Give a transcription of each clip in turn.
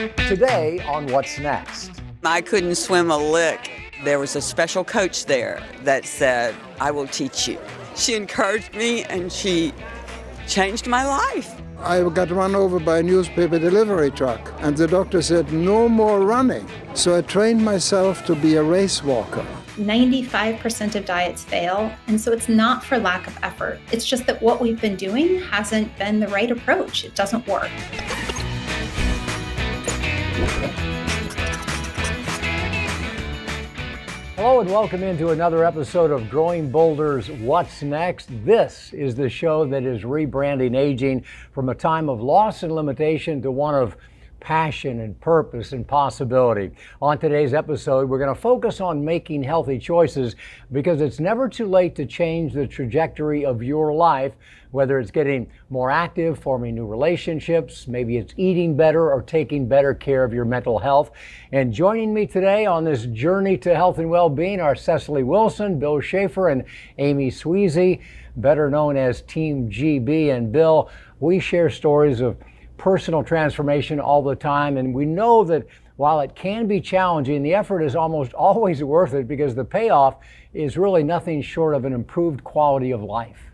Today on What's Next. I couldn't swim a lick. There was a special coach there that said, I will teach you. She encouraged me and she changed my life. I got run over by a newspaper delivery truck, and the doctor said, no more running. So I trained myself to be a race walker. 95% of diets fail, and so it's not for lack of effort. It's just that what we've been doing hasn't been the right approach. It doesn't work. Hello and welcome into another episode of Growing Boulder's What's Next. This is the show that is rebranding aging from a time of loss and limitation to one of passion and purpose and possibility. On today's episode, we're going to focus on making healthy choices because it's never too late to change the trajectory of your life, whether it's getting more active, forming new relationships, maybe it's eating better or taking better care of your mental health. And joining me today on this journey to health and well-being are Cecily Wilson, Bill Schaefer, and Amy Sweezy, better known as Team GB. And Bill, we share stories of personal transformation all the time, and we know that while it can be challenging, the effort is almost always worth it because the payoff is really nothing short of an improved quality of life.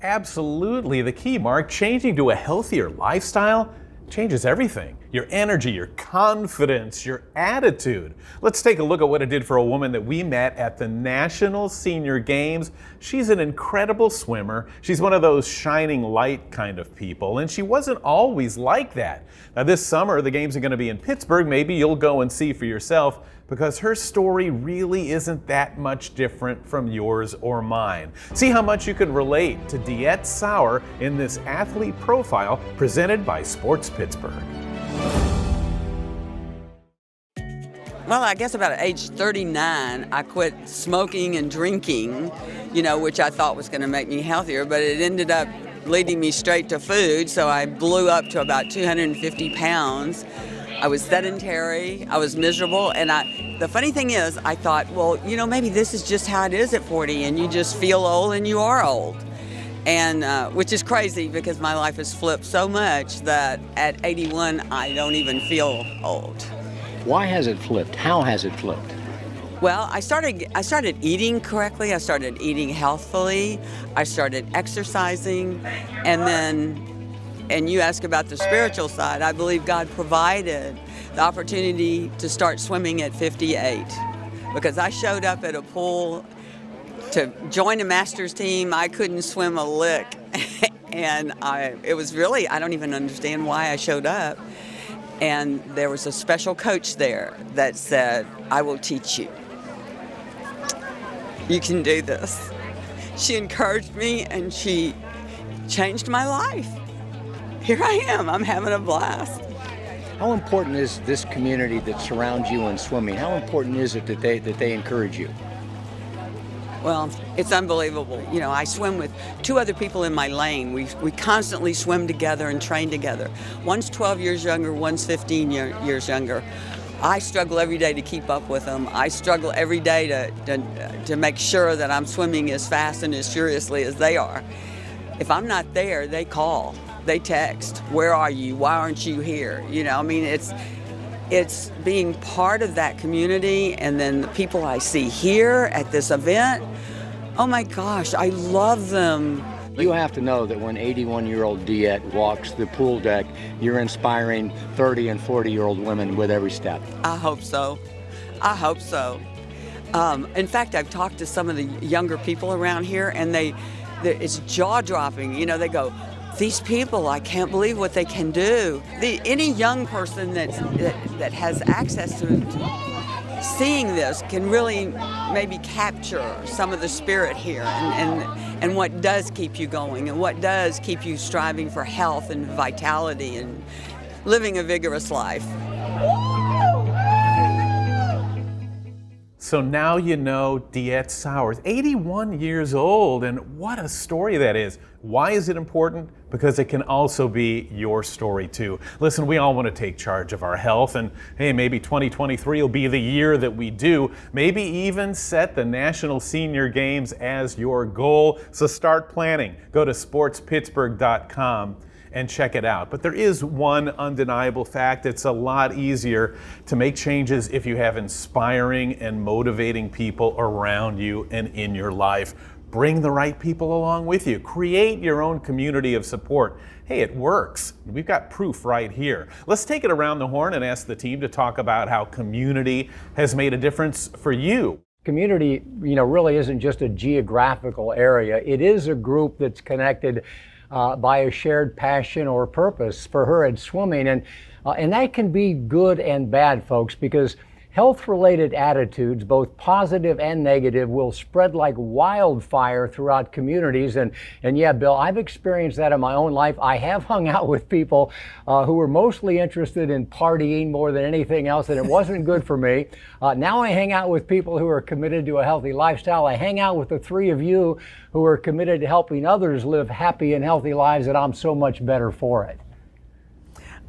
Absolutely. The key, Mark, changing to a healthier lifestyle changes everything. Your energy, your confidence, your attitude. Let's take a look at what it did for a woman that we met at the National Senior Games. She's an incredible swimmer. She's one of those shining light kind of people, and she wasn't always like that. Now this summer, the games are going to be in Pittsburgh. Maybe you'll go and see for yourself, because her story really isn't that much different from yours or mine. See how much you can relate to DeEtte Sauer in this athlete profile presented by Sports Pittsburgh. Well, I guess about age 39, I quit smoking and drinking, which I thought was going to make me healthier, but it ended up leading me straight to food, so I blew up to about 250 pounds. I was sedentary, I was miserable, and the funny thing is, I thought, well, maybe this is just how it is at 40, and you just feel old and you are old. And which is crazy because my life has flipped so much that at 81, I don't even feel old. Why has it flipped? How has it flipped? Well, I started eating correctly, I started eating healthfully, I started exercising, and you ask about the spiritual side, I believe God provided the opportunity to start swimming at 58 because I showed up at a pool to join a master's team. I couldn't swim a lick and it was really, I don't even understand why I showed up. And there was a special coach there that said, I will teach you. You can do this. She encouraged me and she changed my life. Here I am, I'm having a blast. How important is this community that surrounds you in swimming? How important is it that they encourage you? Well, it's unbelievable. I swim with two other people in my lane. We constantly swim together and train together. One's 12 years younger, one's 15 years younger. I struggle every day to keep up with them. I struggle every day to make sure that I'm swimming as fast and as furiously as they are. If I'm not there, they call. They text, where are you? Why aren't you here? It's being part of that community, and then the people I see here at this event, oh my gosh, I love them. You have to know that when 81-year-old DeEtte walks the pool deck, you're inspiring 30 and 40-year-old women with every step. I hope so. I hope so. In fact, I've talked to some of the younger people around here, and it's jaw-dropping. They go, these people, I can't believe what they can do. Any young person that has access to seeing this can really maybe capture some of the spirit here and what does keep you going and what does keep you striving for health and vitality and living a vigorous life. So now you know DeEtte Sauer, 81 years old, and what a story that is. Why is it important? Because it can also be your story too. Listen, we all want to take charge of our health, and hey, maybe 2023 will be the year that we do. Maybe even set the National Senior Games as your goal. So start planning. Go to sportspittsburgh.com. and check it out. But there is one undeniable fact: it's a lot easier to make changes if you have inspiring and motivating people around you and in your life. Bring the right people along with you. Create your own community of support. Hey, it works. We've got proof right here. Let's take it around the horn and ask the team to talk about how community has made a difference for you. Community, really isn't just a geographical area. It is a group that's connected by a shared passion or purpose. For her, it's swimming, and that can be good and bad, folks, because health-related attitudes, both positive and negative, will spread like wildfire throughout communities. And yeah, Bill, I've experienced that in my own life. I have hung out with people who were mostly interested in partying more than anything else, and it wasn't good for me. Now I hang out with people who are committed to a healthy lifestyle. I hang out with the three of you who are committed to helping others live happy and healthy lives, and I'm so much better for it.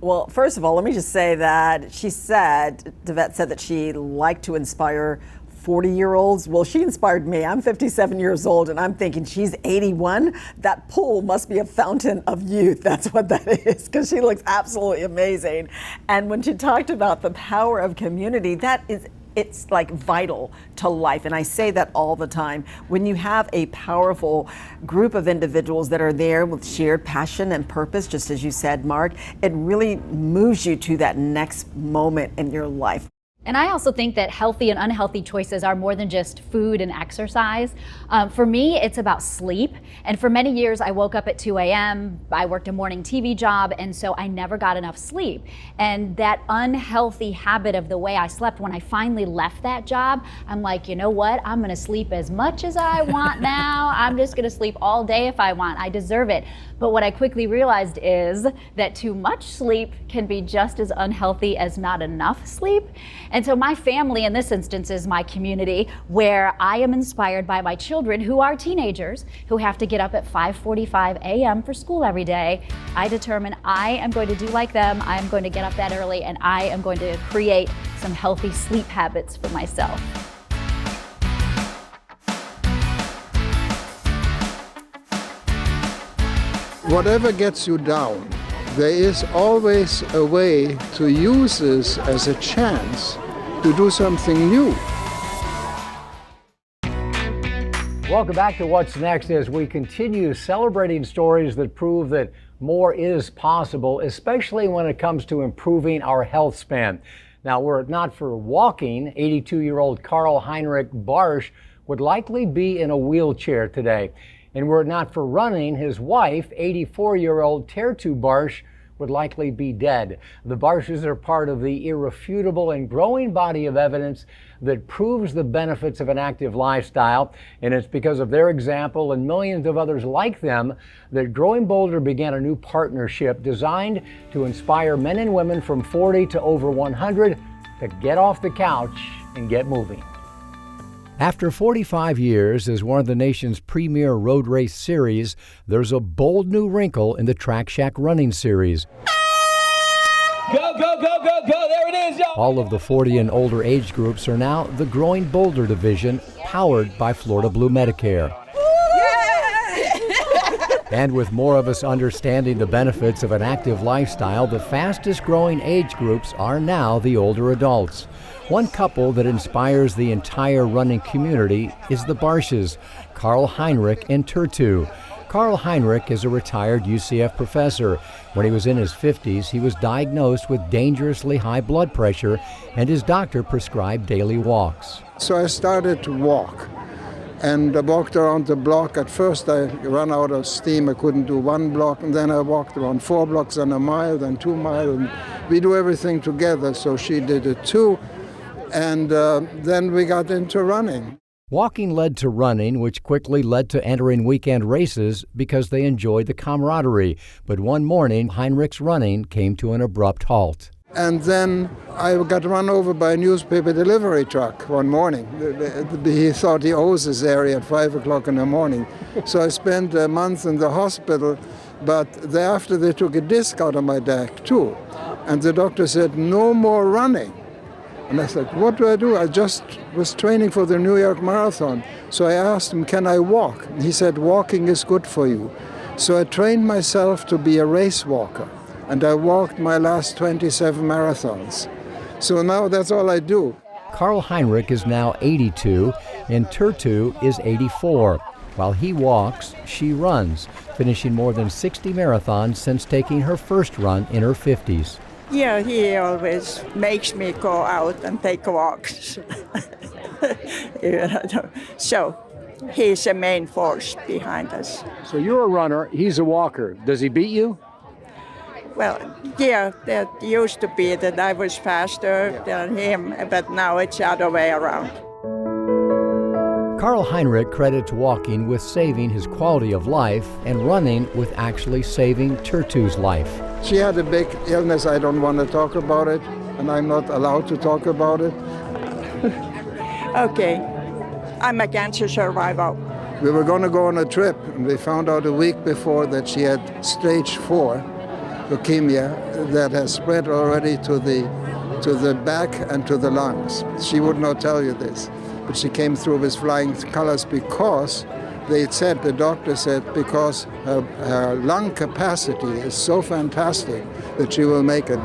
Well, first of all, let me just say that DeEtte said that she liked to inspire 40-year-olds. Well, she inspired me. I'm 57 years old, and I'm thinking she's 81. That pool must be a fountain of youth. That's what that is, because she looks absolutely amazing. And when she talked about the power of community, it's like vital to life. And I say that all the time. When you have a powerful group of individuals that are there with shared passion and purpose, just as you said, Mark, it really moves you to that next moment in your life. And I also think that healthy and unhealthy choices are more than just food and exercise. For me, it's about sleep. And for many years, I woke up at 2 a.m. I worked a morning TV job, and so I never got enough sleep. And that unhealthy habit of the way I slept, when I finally left that job, I'm like, you know what? I'm gonna sleep as much as I want now. I'm just gonna sleep all day if I want. I deserve it. But what I quickly realized is that too much sleep can be just as unhealthy as not enough sleep. And so my family in this instance is my community, where I am inspired by my children, who are teenagers, who have to get up at 5:45 a.m. for school every day. I determine I am going to do like them. I am going to get up that early, and I am going to create some healthy sleep habits for myself. Whatever gets you down, there is always a way to use this as a chance to do something new. Welcome back to What's Next as we continue celebrating stories that prove that more is possible, especially when it comes to improving our health span. Now, were it not for walking, 82-year-old Karl Heinrich Barsch would likely be in a wheelchair today. And were it not for running, his wife, 84-year-old Tertu Barsch, would likely be dead. The Barsches are part of the irrefutable and growing body of evidence that proves the benefits of an active lifestyle. And it's because of their example and millions of others like them that Growing Bolder began a new partnership designed to inspire men and women from 40 to over 100 to get off the couch and get moving. After 45 years as one of the nation's premier road race series, there's a bold new wrinkle in the Track Shack running series. Go, go, go, go, go, there it is, y'all! All of the 40 and older age groups are now the Growing Bolder division, powered by Florida Blue Medicare. And with more of us understanding the benefits of an active lifestyle, the fastest growing age groups are now the older adults. One couple that inspires the entire running community is the Barsches, Karl Heinrich and Tertu. Karl Heinrich is a retired UCF professor. When he was in his 50s, he was diagnosed with dangerously high blood pressure, and his doctor prescribed daily walks. So I started to walk. And I walked around the block. At first I ran out of steam. I couldn't do one block. And then I walked around 4 blocks and a mile, then 2 miles. And we do everything together. So she did it too. And then we got into running. Walking led to running, which quickly led to entering weekend races because they enjoyed the camaraderie. But one morning, Heinrich's running came to an abrupt halt. And then I got run over by a newspaper delivery truck one morning. He thought he owes this area at 5 o'clock in the morning. So I spent a month in the hospital, but thereafter they took a disc out of my neck too. And the doctor said, no more running. And I said, what do I do? I just was training for the New York Marathon. So I asked him, can I walk? And he said, walking is good for you. So I trained myself to be a race walker, and I walked my last 27 marathons. So now that's all I do. Karl Heinrich is now 82 and Turtu is 84. While he walks, she runs, finishing more than 60 marathons since taking her first run in her 50s. Yeah, he always makes me go out and take walks. So he's the main force behind us. So you're a runner, he's a walker. Does he beat you? Well, yeah, that used to be that I was faster than him, but now it's the other way around. Karl Heinrich credits walking with saving his quality of life and running with actually saving Turtu's life. She had a big illness. I don't want to talk about it, and I'm not allowed to talk about it. Okay, I'm a cancer survivor. We were going to go on a trip, and we found out a week before that she had stage 4 leukemia that has spread already to the back and to the lungs. She would not tell you this, but she came through with flying colors because the doctor said, because her lung capacity is so fantastic that she will make it.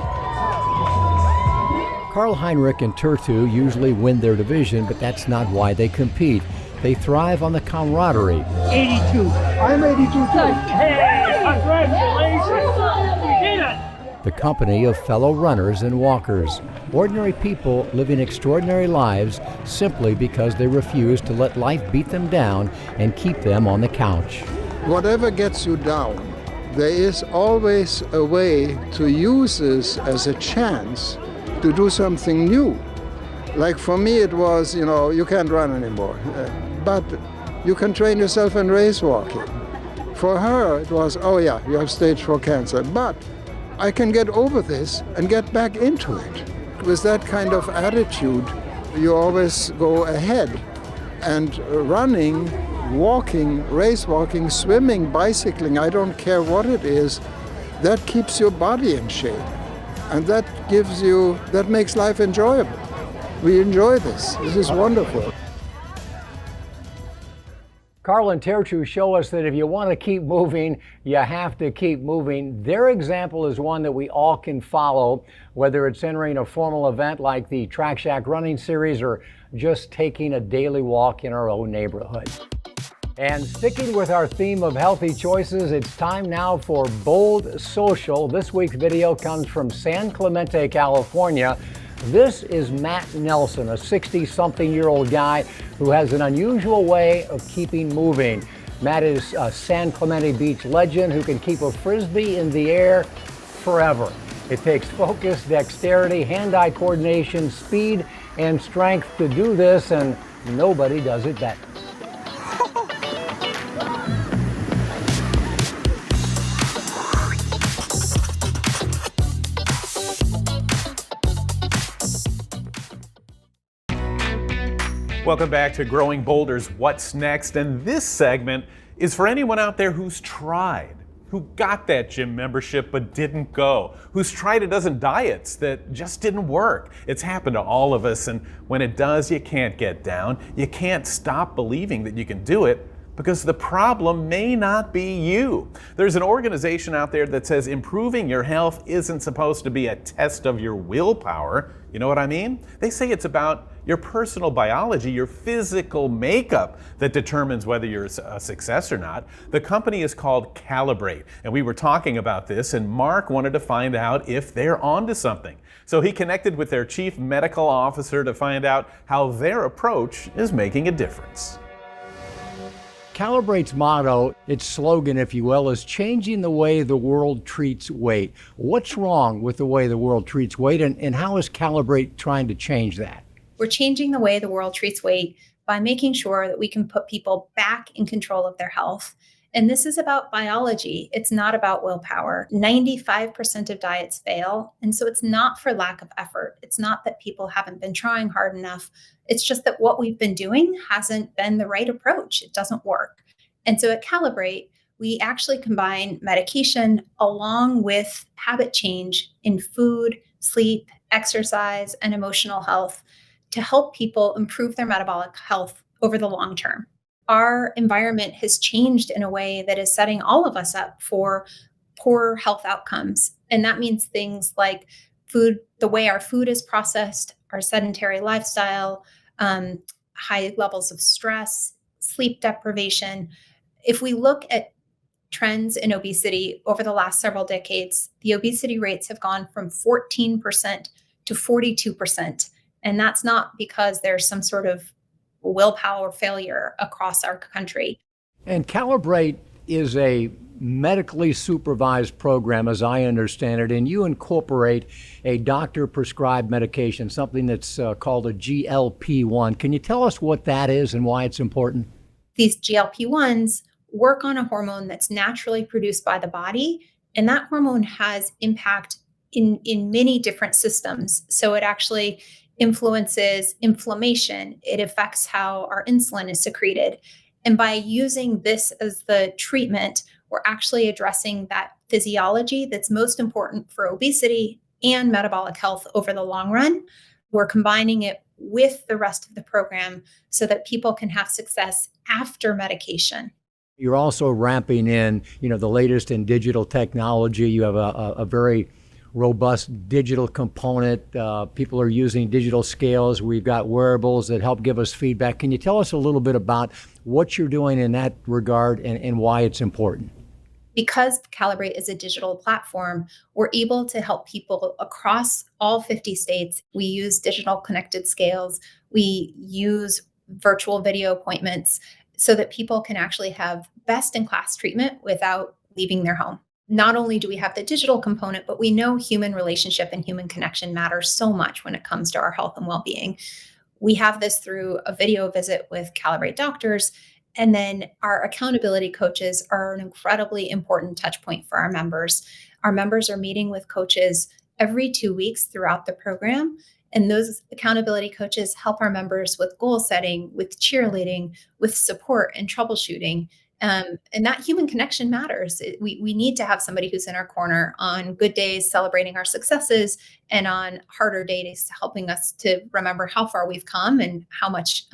Karl Heinrich and Turtu usually win their division, but that's not why they compete. They thrive on the camaraderie. 82. I'm 82 too. Hey, congratulations. We did it. The company of fellow runners and walkers. Ordinary people living extraordinary lives simply because they refuse to let life beat them down and keep them on the couch. Whatever gets you down, there is always a way to use this as a chance to do something new. Like for me it was, you can't run anymore, but you can train yourself in race walking. For her it was, oh yeah, you have stage 4 cancer, but I can get over this and get back into it. With that kind of attitude, you always go ahead. And running, walking, race walking, swimming, bicycling, I don't care what it is, that keeps your body in shape. And that makes life enjoyable. We enjoy this. This is wonderful. Karl and Turtu show us that if you want to keep moving, you have to keep moving. Their example is one that we all can follow, whether it's entering a formal event like the Track Shack Running Series or just taking a daily walk in our own neighborhood. And sticking with our theme of healthy choices, it's time now for Bold Social. This week's video comes from San Clemente, California. This is Matt Nelson, a 60-something-year-old guy who has an unusual way of keeping moving. Matt is a San Clemente Beach legend who can keep a Frisbee in the air forever. It takes focus, dexterity, hand-eye coordination, speed, and strength to do this, and nobody does it better. Welcome back to Growing Boulder's What's Next, and this segment is for anyone out there who's tried, who got that gym membership but didn't go, who's tried a dozen diets that just didn't work. It's happened to all of us, and when it does, you can't get down. You can't stop believing that you can do it because the problem may not be you. There's an organization out there that says improving your health isn't supposed to be a test of your willpower. You know what I mean? They say it's about your personal biology, your physical makeup that determines whether you're a success or not. The company is called Calibrate, and we were talking about this, and Mark wanted to find out if they're onto something. So he connected with their chief medical officer to find out how their approach is making a difference. Calibrate's motto, its slogan, if you will, is changing the way the world treats weight. What's wrong with the way the world treats weight, and how is Calibrate trying to change that? We're changing the way the world treats weight by making sure that we can put people back in control of their health. And this is about biology. It's not about willpower. 95% of diets fail. And so it's not for lack of effort. It's not that people haven't been trying hard enough. It's just that what we've been doing hasn't been the right approach. It doesn't work. And so at Calibrate, we actually combine medication along with habit change in food, sleep, exercise, and emotional health to help people improve their metabolic health over the long term. our environment has changed in a way that is setting all of us up for poor health outcomes. And that means things like food, the way our food is processed, our sedentary lifestyle, high levels of stress, sleep deprivation. If we look at trends in obesity over the last several decades, the obesity rates have gone from 14% to 42%. And that's not because there's some sort of willpower failure across our country. And Calibrate is a medically supervised program, as I understand it, and you incorporate a doctor prescribed medication, something that's called a GLP-1. Can you tell us what that is and why it's important? These GLP-1s work on a hormone that's naturally produced by the body, and that hormone has impact in many different systems. So it actually influences inflammation. It affects how our insulin is secreted. And by using this as the treatment, we're actually addressing that physiology that's most important for obesity and metabolic health over the long run. We're combining it with the rest of the program so that people can have success after medication. You're also ramping in, the latest in digital technology. You have a very robust digital component. People are using digital scales. We've got wearables that help give us feedback. Can you tell us a little bit about what you're doing in that regard and why it's important? Because Calibrate is a digital platform, we're able to help people across all 50 states. We use digital connected scales. We use virtual video appointments so that people can actually have best-in-class treatment without leaving their home. Not only do we have the digital component, but we know human relationship and human connection matters so much when it comes to our health and well-being. We have this through a video visit with Calibrate doctors. And then our accountability coaches are an incredibly important touch point for our members. Our members are meeting with coaches every 2 weeks throughout the program. And those accountability coaches help our members with goal setting, with cheerleading, with support and troubleshooting. And that human connection matters. We need to have somebody who's in our corner on good days, celebrating our successes, and on harder days, helping us to remember how far we've come and how much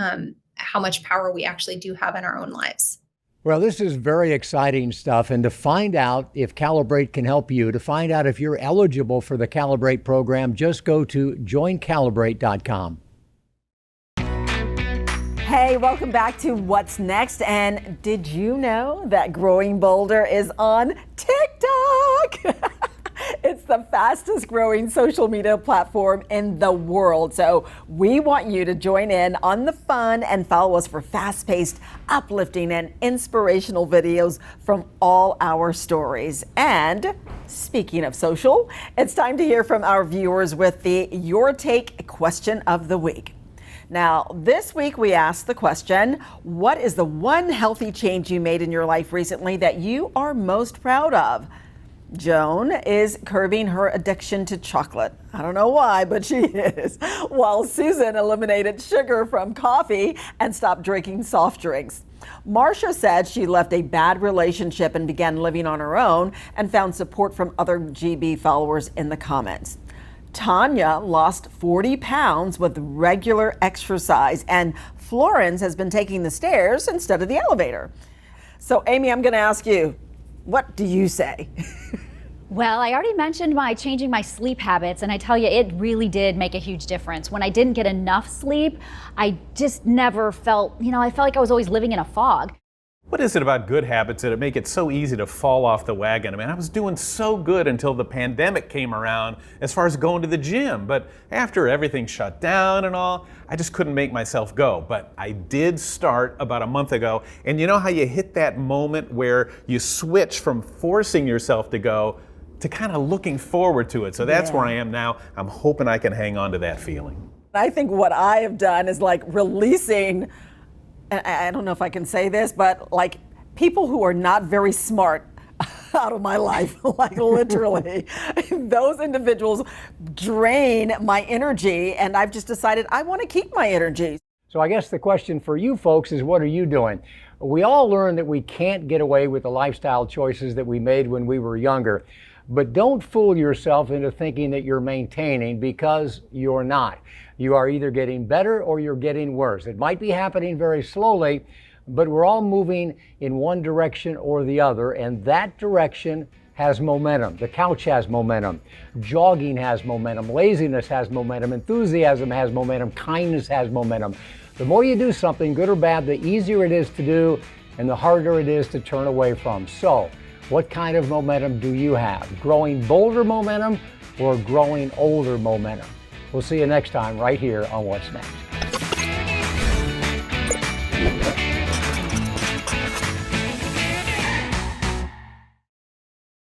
power we actually do have in our own lives. Well, this is very exciting stuff. And to find out if Calibrate can help you, to find out if you're eligible for the Calibrate program, just go to joincalibrate.com. Hey, welcome back to What's Next. And did you know that Growing Bolder is on TikTok? It's the fastest growing social media platform in the world. So we want you to join in on the fun and follow us for fast-paced, uplifting, and inspirational videos from all our stories. And speaking of social, it's time to hear from our viewers with the Your Take question of the week. Now, this week we asked the question, what is the one healthy change you made in your life recently that you are most proud of? Joan is curbing her addiction to chocolate. I don't know why, but she is. While Susan eliminated sugar from coffee and stopped drinking soft drinks. Marcia said she left a bad relationship and began living on her own and found support from other GB followers in the comments. Tanya lost 40 pounds with regular exercise, and Florence has been taking the stairs instead of the elevator. So, Amy, I'm going to ask you, what do you say? Well, I already mentioned changing my sleep habits, and I tell you, it really did make a huge difference. When I didn't get enough sleep, I just never felt, I felt like I was always living in a fog. What is it about good habits that make it so easy to fall off the wagon? I mean, I was doing so good until the pandemic came around as far as going to the gym. But after everything shut down and all, I just couldn't make myself go. But I did start about a month ago. And you know how you hit that moment where you switch from forcing yourself to go to kind of looking forward to it. So that's where I am now. I'm hoping I can hang on to that feeling. I think what I have done is like releasing, I don't know if I can say this, but like people who are not very smart out of my life, like literally. Those individuals drain my energy, and I've just decided I want to keep my energy. So I guess the question for you folks is, what are you doing? We all learned that we can't get away with the lifestyle choices that we made when we were younger. But don't fool yourself into thinking that you're maintaining, because you're not. You are either getting better or you're getting worse. It might be happening very slowly, but we're all moving in one direction or the other, and that direction has momentum. The couch has momentum. Jogging has momentum. Laziness has momentum. Enthusiasm has momentum. Kindness has momentum. The more you do something, good or bad, the easier it is to do and the harder it is to turn away from. So, what kind of momentum do you have? Growing bolder momentum or growing older momentum? We'll see you next time right here on What's Next.